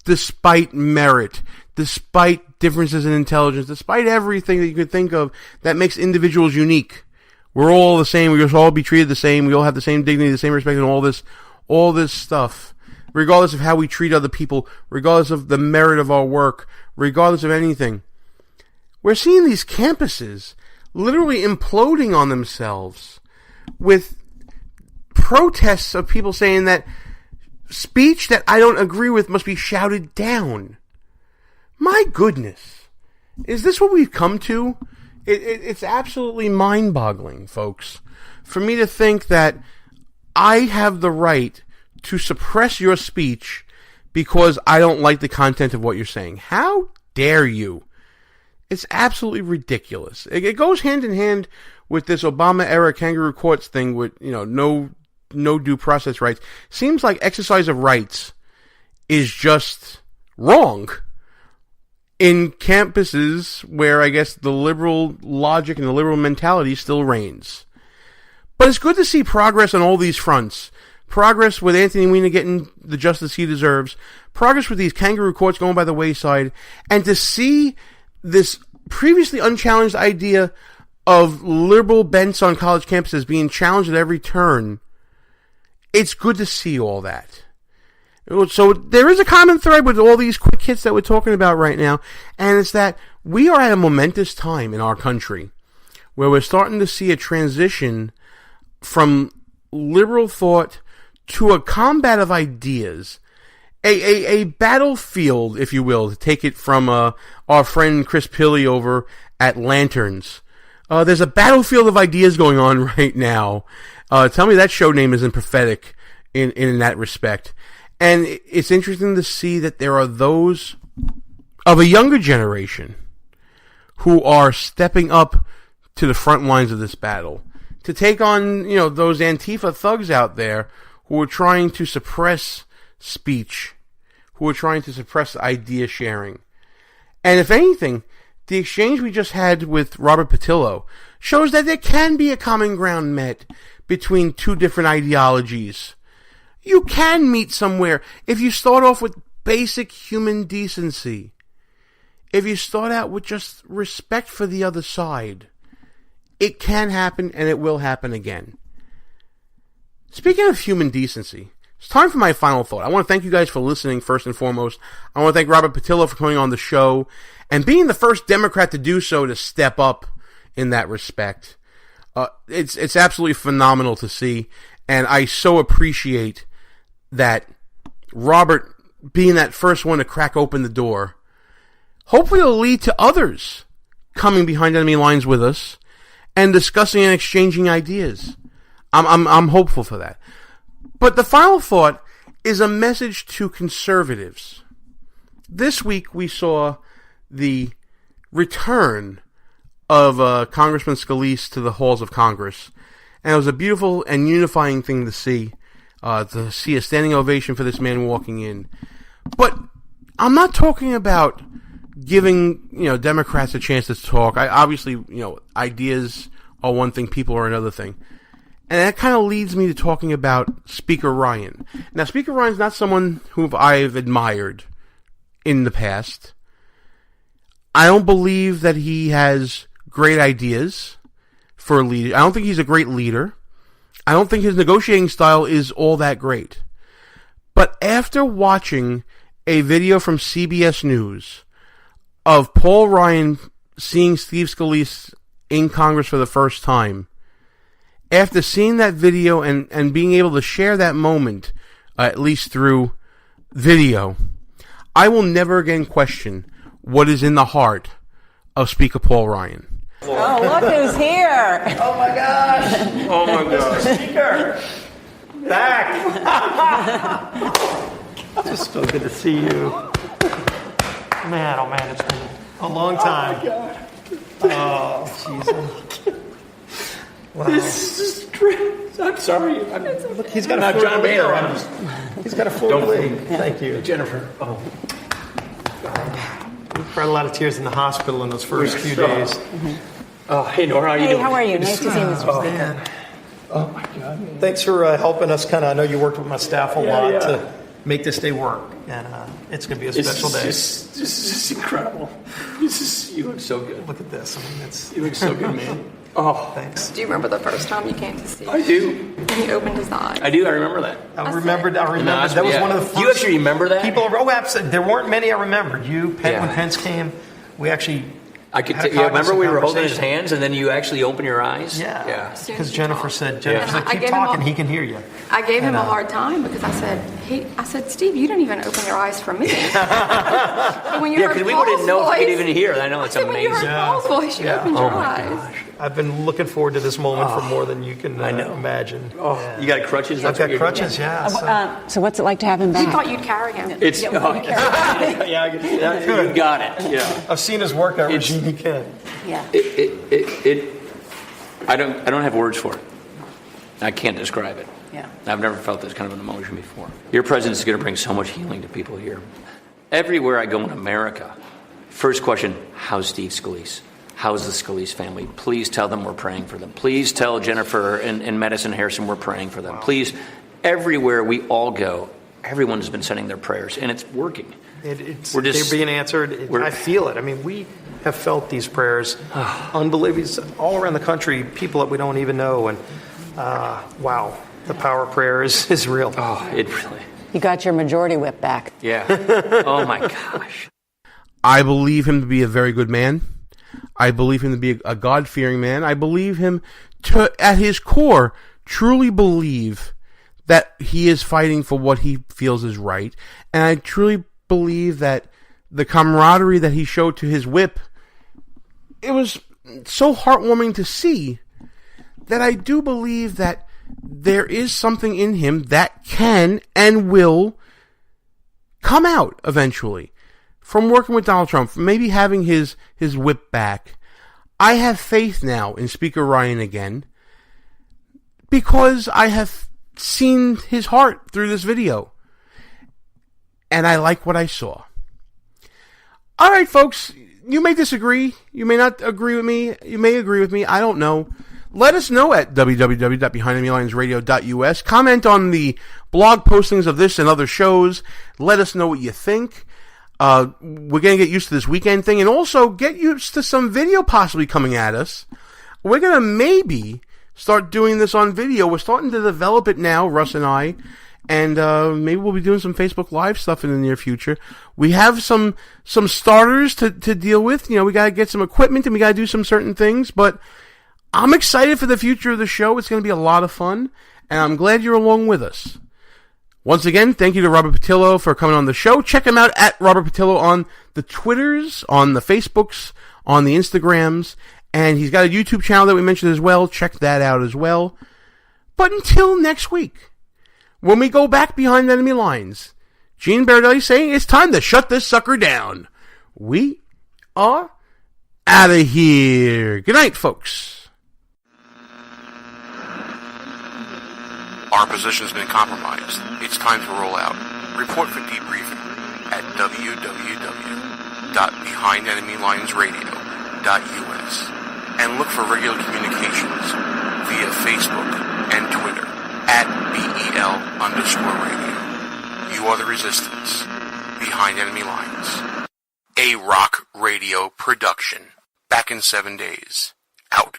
despite merit, despite differences in intelligence, despite everything that you could think of that makes individuals unique. We're all the same. We should all be treated the same. We all have the same dignity, the same respect, and all this stuff. Regardless of how we treat other people, regardless of the merit of our work, regardless of anything. We're seeing these campuses literally imploding on themselves with protests of people saying that speech that I don't agree with must be shouted down. My goodness. Is this what we've come to? It's absolutely mind-boggling, folks, for me to think that I have the right to suppress your speech because I don't like the content of what you're saying. How dare you? It's absolutely ridiculous. It goes hand in hand with this Obama-era kangaroo courts thing with, no due process rights. Seems like exercise of rights is just wrong in campuses where I guess the liberal logic and the liberal mentality still reigns. But it's good to see progress on all these fronts. Progress with Anthony Weiner getting the justice he deserves. Progress with these kangaroo courts going by the wayside. And to see this previously unchallenged idea of liberal bents on college campuses being challenged at every turn. It's good to see all that. So there is a common thread with all these quick hits that we're talking about right now, and it's that we are at a momentous time in our country where we're starting to see a transition from liberal thought to a combat of ideas, a battlefield, if you will, to take it from our friend Chris Pilley over at Lanterns. There's a battlefield of ideas going on right now. Tell me that show name isn't prophetic in that respect. And it's interesting to see that there are those of a younger generation who are stepping up to the front lines of this battle to take on, those Antifa thugs out there who are trying to suppress speech, who are trying to suppress idea sharing. And if anything, the exchange we just had with Robert Patillo shows that there can be a common ground met between two different ideologies. You can meet somewhere if you start off with basic human decency. If you start out with just respect for the other side. It can happen and it will happen again. Speaking of human decency, it's time for my final thought. I want to thank you guys for listening first and foremost. I want to thank Robert Patillo for coming on the show and being the first Democrat to do so, to step up in that respect. It's absolutely phenomenal to see, and I so appreciate that Robert being that first one to crack open the door. Hopefully it'll lead to others coming behind enemy lines with us and discussing and exchanging ideas. I'm hopeful for that. But the final thought is a message to conservatives. This week we saw the return of Congressman Scalise to the halls of Congress, and it was a beautiful and unifying thing to see a standing ovation for this man walking in. But I'm not talking about giving Democrats a chance to talk. Obviously, ideas are one thing, people are another thing. And that kind of leads me to talking about Speaker Ryan. Now, Speaker Ryan's not someone who I've admired in the past. I don't believe that he has great ideas for a leader. I don't think he's a great leader. I don't think his negotiating style is all that great. But after watching a video from CBS News of Paul Ryan seeing Steve Scalise in Congress for the first time, after seeing that video and being able to share that moment, at least through video, I will never again question what is in the heart of Speaker Paul Ryan. Oh, look who's here. Oh, my gosh. Oh, my gosh. Mr. Speaker. Back. Just so good to see you. Man, oh, man, it's been a long time. Oh, my God. Oh, Jesus. Wow. This is great. I'm sorry. Look, he's got I'm a not full John Mayer. He's got a full Don't plate. think. Thank you. Jennifer. Oh. We cried a lot of tears in the hospital in those first few days. Oh, hey, Nora. How you doing? How are you? Nice to see you, Mr. Oh, Speaker. man. Oh, my God. Thanks for helping us. I know you worked with my staff a lot to make this day work. And it's going to be a special day. This is incredible. You look so good. Look at this. I mean, You look so good, man. Oh, thanks. Do you remember the first time you came to Steve? I do. And he opened his eyes. I do. I remember that. I remember. That was Yeah. one of the first. You actually remember that? People. Oh, absolutely. There weren't many I remembered. When Yeah. Pence came, we actually. I could. had a Remember we were holding his conversation. hands, and then you actually open your eyes. Yeah. Soon Because as you Jennifer talk. said, Yeah. Jennifer said, I keep gave him talking. a- He can hear you. I gave him And, a hard time because I said, Steve, you didn't even open your eyes for me. But when you Yeah, heard because we Paul's wouldn't know if we voice- could even hear. I know it's I said, when you amazing. heard Paul's voice, you opened your eyes. I've been looking forward to this moment for more than you can imagine. Oh, you got crutches? I've That's got what you're crutches, doing? yeah. So what's it like to have him He back? thought you'd carry him. It's Yeah, oh, we yeah, I can see that. You got it. Yeah. I've seen his workout regime. He can. Yeah. I don't have words for it. I can't describe it. Yeah. I've never felt this kind of an emotion before. Your presence is going to bring so much healing to people here. Everywhere I go in America, first question, how's Steve Scalise? How's the Scalise family? Please tell them we're praying for them. Please tell Jennifer and Madison Harrison we're praying for them. Wow. Please, everywhere we all go, everyone's been sending their prayers, and it's working. We're just- they're being answered. I feel it. I mean, we have felt these prayers. Unbelievable. All around the country, people that we don't even know. And wow, the power of prayer is real. Oh, it really, You got your majority whip back. yeah. Oh my gosh. I believe him to be a very good man. I believe him to be a God-fearing man. I believe him to, at his core, truly believe that he is fighting for what he feels is right. And I truly believe that the camaraderie that he showed to his whip, it was so heartwarming to see that I do believe that there is something in him that can and will come out eventually. From working with Donald Trump, from maybe having his whip back, I have faith now in Speaker Ryan again because I have seen his heart through this video. And I like what I saw. All right, folks, you may disagree. You may not agree with me. You may agree with me. I don't know. Let us know at www.BehindEnemyLinesRadio.us. Comment on the blog postings of this and other shows. Let us know what you think. We're going to get used to this weekend thing and also get used to some video possibly coming at us. We're going to maybe start doing this on video. We're starting to develop it now, Russ and I, and maybe we'll be doing some Facebook Live stuff in the near future. We have some starters to deal with. You know, we got to get some equipment and we got to do some certain things, but I'm excited for the future of the show. It's going to be a lot of fun, and I'm glad you're along with us. Once again, thank you to Robert Patillo for coming on the show. Check him out at Robert Patillo on the Twitters, on the Facebooks, on the Instagrams, and he's got a YouTube channel that we mentioned as well. Check that out as well. But until next week, when we go back behind enemy lines, Gene Bardelli saying it's time to shut this sucker down. We are out of here. Good night, folks. Our position has been compromised. It's time to roll out. Report for debriefing at www.BehindEnemyLinesRadio.us and look for regular communications via Facebook and Twitter at BEL_radio. You are the resistance. Behind Enemy Lines. A Rock Radio production. Back in 7 days. Out.